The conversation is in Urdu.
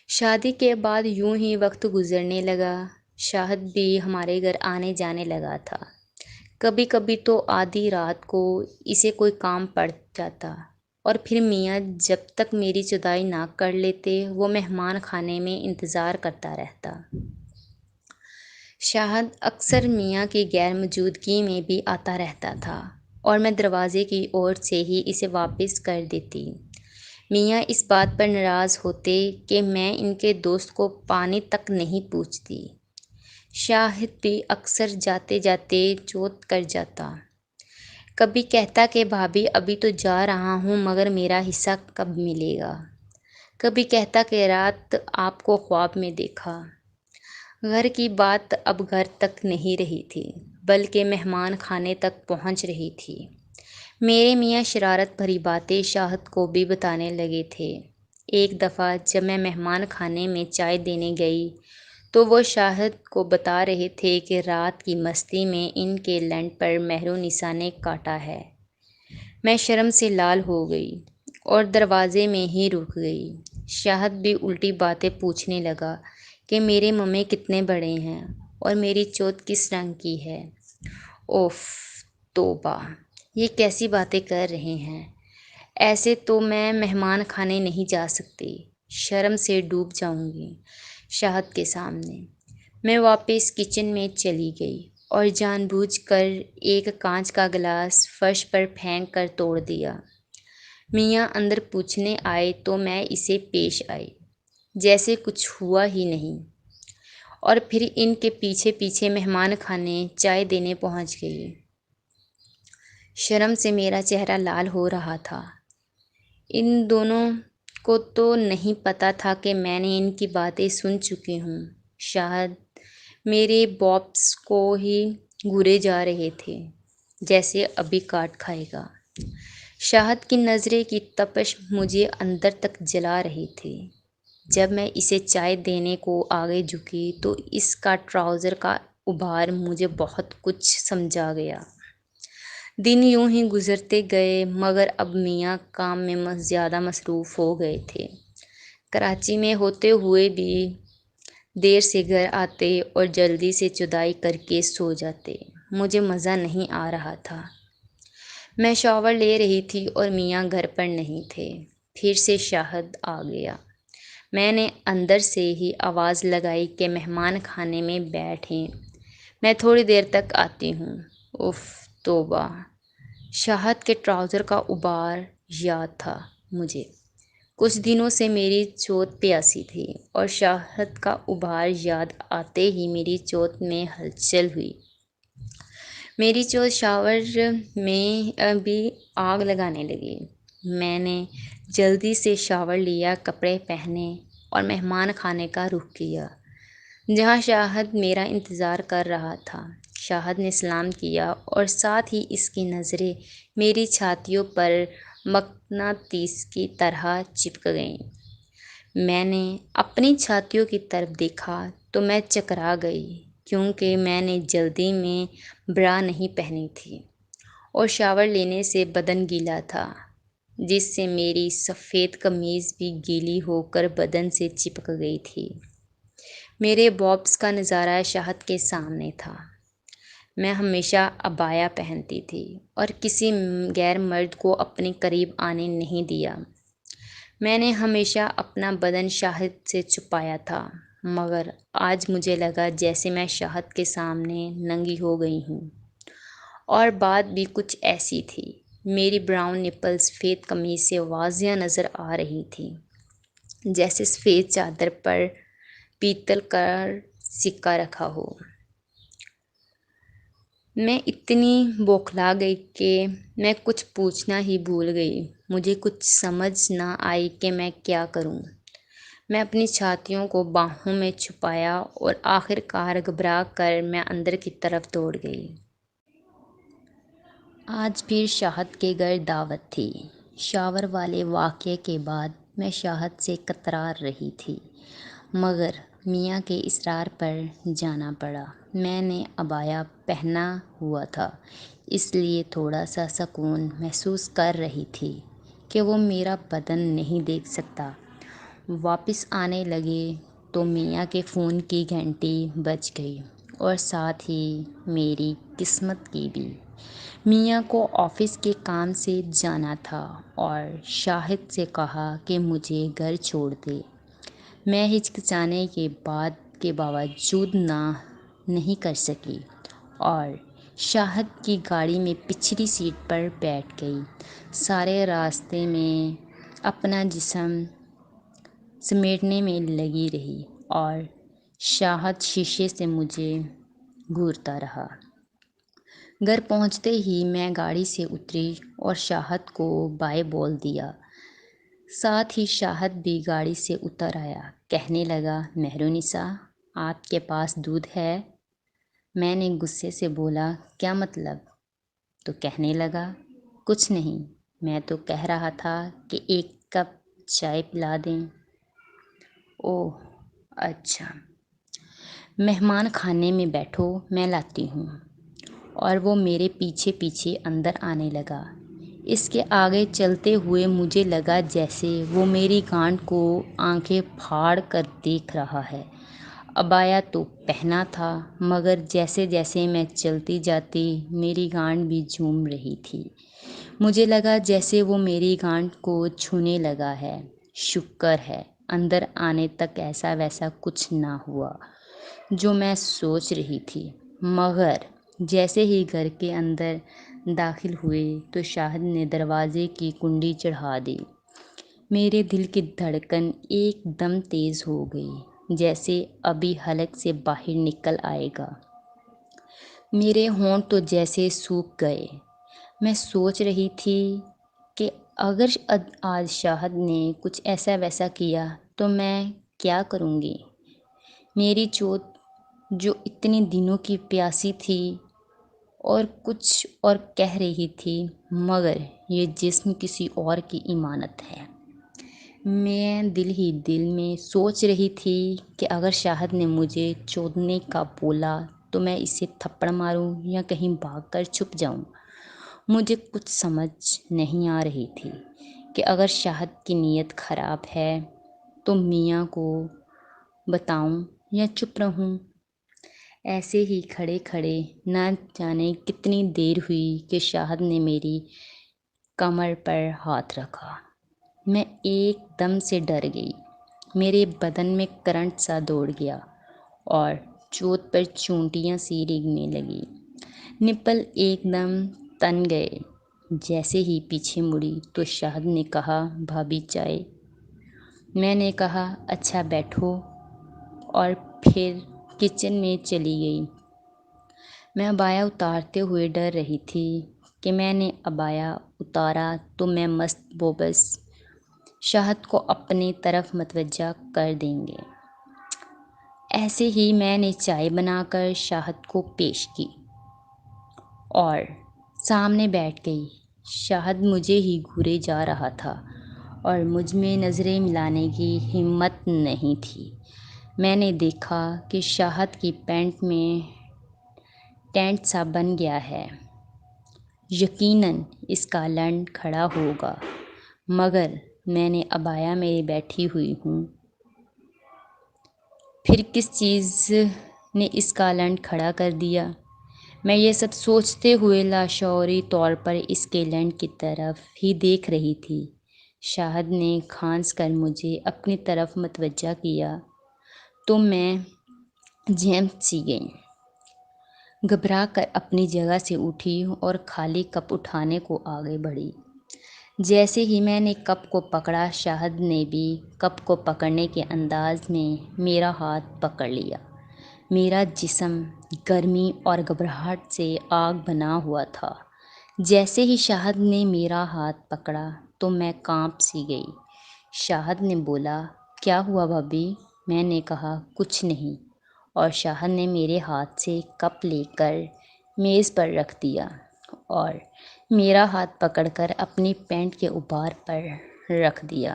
شادی کے بعد یوں ہی وقت گزرنے لگا۔ شاہد بھی ہمارے گھر آنے جانے لگا تھا۔ کبھی کبھی تو آدھی رات کو اسے کوئی کام پڑ جاتا اور پھر میاں جب تک میری جدائی نہ کر لیتے وہ مہمان خانے میں انتظار کرتا رہتا۔ شاہد اکثر میاں کی غیر موجودگی میں بھی آتا رہتا تھا اور میں دروازے کی اور سے ہی اسے واپس کر دیتی۔ میاں اس بات پر ناراض ہوتے کہ میں ان کے دوست کو پانی تک نہیں پوچھتی۔ شاہد بھی اکثر جاتے جاتے چوت کر جاتا۔ کبھی کہتا کہ بھابھی ابھی تو جا رہا ہوں مگر میرا حصہ کب ملے گا؟ کبھی کہتا کہ رات آپ کو خواب میں دیکھا۔ گھر کی بات اب گھر تک نہیں رہی تھی بلکہ مہمان خانے تک پہنچ رہی تھی۔ میرے میاں شرارت بھری باتیں شاہد کو بھی بتانے لگے تھے۔ ایک دفعہ جب میں مہمان خانے میں چائے دینے گئی تو وہ شاہد کو بتا رہے تھے کہ رات کی مستی میں ان کے لنٹ پر مہر النساء نے کاٹا ہے۔ میں شرم سے لال ہو گئی اور دروازے میں ہی رک گئی۔ شاہد بھی الٹی باتیں پوچھنے لگا کہ میرے ممے کتنے بڑے ہیں اور میری چوت کس رنگ کی ہے۔ اوف توبہ! یہ کیسی باتیں کر رہے ہیں؟ ایسے تو میں مہمان خانے نہیں جا سکتی، شرم سے ڈوب جاؤں گی شاہد کے سامنے۔ میں واپس کچن میں چلی گئی اور جان بوجھ کر ایک کانچ کا گلاس فرش پر پھینک کر توڑ دیا۔ میاں اندر پوچھنے آئے تو میں اسے پیش آئی جیسے کچھ ہوا ہی نہیں اور پھر ان کے پیچھے پیچھے مہمان خانے چائے دینے پہنچ گئی۔ شرم سے میرا چہرہ لال ہو رہا تھا۔ ان دونوں کو تو نہیں پتا تھا کہ میں نے ان کی باتیں سن چکی ہوں۔ شاہد میرے بابس کو ہی گھورے جا رہے تھے جیسے ابھی کاٹ کھائے گا۔ شاہد کی نظریں کی تپش مجھے اندر تک جلا رہی تھی۔ جب میں اسے چائے دینے کو آگے جھکی تو اس کا ٹراؤزر کا ابھار مجھے بہت کچھ سمجھا گیا۔ دن یوں ہی گزرتے گئے مگر اب میاں کام میں زیادہ مصروف ہو گئے تھے۔ کراچی میں ہوتے ہوئے بھی دیر سے گھر آتے اور جلدی سے چدائی کر کے سو جاتے۔ مجھے مزہ نہیں آ رہا تھا۔ میں شاور لے رہی تھی اور میاں گھر پر نہیں تھے۔ پھر سے شاہد آ گیا۔ میں نے اندر سے ہی آواز لگائی کہ مہمان خانے میں بیٹھیں، میں تھوڑی دیر تک آتی ہوں۔ اف توبہ! شاہد کے ٹراؤزر کا ابھار یاد تھا مجھے۔ کچھ دنوں سے میری چوت پیاسی تھی اور شاہد کا ابھار یاد آتے ہی میری چوت میں ہلچل ہوئی۔ میری چوت شاور میں بھی آگ لگانے لگی۔ میں نے جلدی سے شاور لیا، کپڑے پہنے اور مہمان خانے کا رخ کیا جہاں شاہد میرا انتظار کر رہا تھا۔ شاہد نے سلام کیا اور ساتھ ہی اس کی نظریں میری چھاتیوں پر مقناطیس کی طرح چپک گئیں۔ میں نے اپنی چھاتیوں کی طرف دیکھا تو میں چکرا گئی کیونکہ میں نے جلدی میں برا نہیں پہنی تھی اور شاور لینے سے بدن گیلا تھا جس سے میری سفید قمیض بھی گیلی ہو کر بدن سے چپک گئی تھی۔ میرے بابس کا نظارہ شاہد کے سامنے تھا۔ میں ہمیشہ عبایا پہنتی تھی اور کسی غیر مرد کو اپنے قریب آنے نہیں دیا۔ میں نے ہمیشہ اپنا بدن شاہد سے چھپایا تھا مگر آج مجھے لگا جیسے میں شاہد کے سامنے ننگی ہو گئی ہوں۔ اور بات بھی کچھ ایسی تھی۔ میری براؤن نپل سفید قمیض سے واضح نظر آ رہی تھی جیسے سفید چادر پر پیتل کا سکہ رکھا ہو۔ میں اتنی بوکھلا گئی کہ میں کچھ پوچھنا ہی بھول گئی۔ مجھے کچھ سمجھ نہ آئی کہ میں کیا کروں۔ میں اپنی چھاتیوں کو باہوں میں چھپایا اور آخر کار گھبرا کر میں اندر کی طرف دوڑ گئی۔ آج پھر شاہد کے گھر دعوت تھی۔ شاور والے واقعے کے بعد میں شاہد سے کترا رہی تھی مگر میاں کے اصرار پر جانا پڑا۔ میں نے عبایا پہنا ہوا تھا اس لیے تھوڑا سا سکون محسوس کر رہی تھی کہ وہ میرا بدن نہیں دیکھ سکتا واپس آنے لگے تو میاں کے فون کی گھنٹی بج گئی اور ساتھ ہی میری قسمت کی بھی۔ میاں کو آفس کے کام سے جانا تھا اور شاہد سے کہا کہ مجھے گھر چھوڑ دے۔ میں ہچکچانے کے باوجود نہیں کر سکی اور شاہد کی گاڑی میں پچھلی سیٹ پر بیٹھ گئی۔ سارے راستے میں اپنا جسم سمیٹنے میں لگی رہی اور شاہد شیشے سے مجھے گھورتا رہا۔ گھر پہنچتے ہی میں گاڑی سے اتری اور شاہد کو بائے بول دیا۔ ساتھ ہی شاہد بھی گاڑی سے اتر آیا۔ کہنے لگا، مہرونسا، آپ کے پاس دودھ ہے؟ میں نے غصے سے بولا، کیا مطلب؟ تو کہنے لگا، کچھ نہیں، میں تو کہہ رہا تھا کہ ایک کپ چائے پلا دیں۔ اوہ اچھا، مہمان خانے میں بیٹھو، میں لاتی ہوں۔ اور وہ میرے پیچھے پیچھے اندر آنے لگا۔ اس کے آگے چلتے ہوئے مجھے لگا جیسے وہ میری گانٹ کو آنکھیں پھاڑ کر دیکھ رہا ہے۔ عبایا تو پہنا تھا، مگر جیسے جیسے میں چلتی جاتی میری گانٹ بھی جھوم رہی تھی۔ مجھے لگا جیسے وہ میری گانٹ کو چھونے لگا ہے۔ شکر ہے اندر آنے تک ایسا ویسا کچھ نہ ہوا جو میں سوچ رہی تھی، مگر جیسے ہی گھر کے اندر داخل ہوئے تو شاہد نے دروازے کی کنڈی چڑھا دی۔ میرے دل کی دھڑکن ایک دم تیز ہو گئی، جیسے ابھی حلق سے باہر نکل آئے گا۔ میرے ہونٹ تو جیسے سوکھ گئے۔ میں سوچ رہی تھی کہ اگر آج شاہد نے کچھ ایسا ویسا کیا تو میں کیا کروں گی؟ میری چوٹ جو اتنے دنوں کی پیاسی تھی اور کچھ اور کہہ رہی تھی، مگر یہ جسم کسی اور کی امانت ہے۔ میں دل ہی دل میں سوچ رہی تھی کہ اگر شاہد نے مجھے چودنے کا بولا تو میں اسے تھپڑ ماروں یا کہیں بھاگ کر چھپ جاؤں۔ مجھے کچھ سمجھ نہیں آ رہی تھی کہ اگر شاہد کی نیت خراب ہے تو میاں کو بتاؤں یا چپ رہوں۔ ایسے ہی کھڑے کھڑے نہ جانے کتنی دیر ہوئی کہ شاہد نے میری کمر پر ہاتھ رکھا۔ میں ایک دم سے ڈر گئی۔ میرے بدن میں کرنٹ سا دوڑ گیا اور چوٹ پر چونٹیاں سی رگنے لگی۔ نپل ایک دم تن گئے۔ جیسے ہی پیچھے مڑی تو شاہد نے کہا، بھابھی چائے؟ میں نے کہا، اچھا بیٹھو، اور پھر کچن میں چلی گئی۔ میں عبایا اتارتے ہوئے ڈر رہی تھی کہ میں نے عبایا اتارا تو میں مست بوبس شاہد کو اپنی طرف متوجہ کر دیں گے۔ ایسے ہی میں نے چائے بنا کر شاہد کو پیش کی اور سامنے بیٹھ گئی۔ شاہد مجھے ہی گھورے جا رہا تھا اور مجھ میں نظریں ملانے کی ہمت نہیں تھی۔ میں نے دیکھا کہ شاہد کی پینٹ میں ٹینٹ سا بن گیا ہے۔ یقیناً اس کا لنڈ کھڑا ہوگا، مگر میں نے عبایا میں بیٹھی ہوئی ہوں۔ پھر کس چیز نے اس کا لنڈ کھڑا کر دیا؟ میں یہ سب سوچتے ہوئے لاشعوری طور پر اس کے لنڈ کی طرف ہی دیکھ رہی تھی۔ شاہد نے کھانس کر مجھے اپنی طرف متوجہ کیا تو میں جھنپ سی گئی۔ گھبرا کر اپنی جگہ سے اٹھی اور خالی کپ اٹھانے کو آگے بڑھی۔ جیسے ہی میں نے کپ کو پکڑا، شاہد نے بھی کپ کو پکڑنے کے انداز میں میرا ہاتھ پکڑ لیا۔ میرا جسم گرمی اور گھبراہٹ سے آگ بنا ہوا تھا۔ جیسے ہی شاہد نے میرا ہاتھ پکڑا تو میں کانپ سی گئی۔ شاہد نے بولا، کیا ہوا بھابھی؟ میں نے کہا، کچھ نہیں، اور شاہد نے میرے ہاتھ سے کپ لے کر میز پر رکھ دیا اور میرا ہاتھ پکڑ کر اپنی پینٹ کے اوپر پر رکھ دیا۔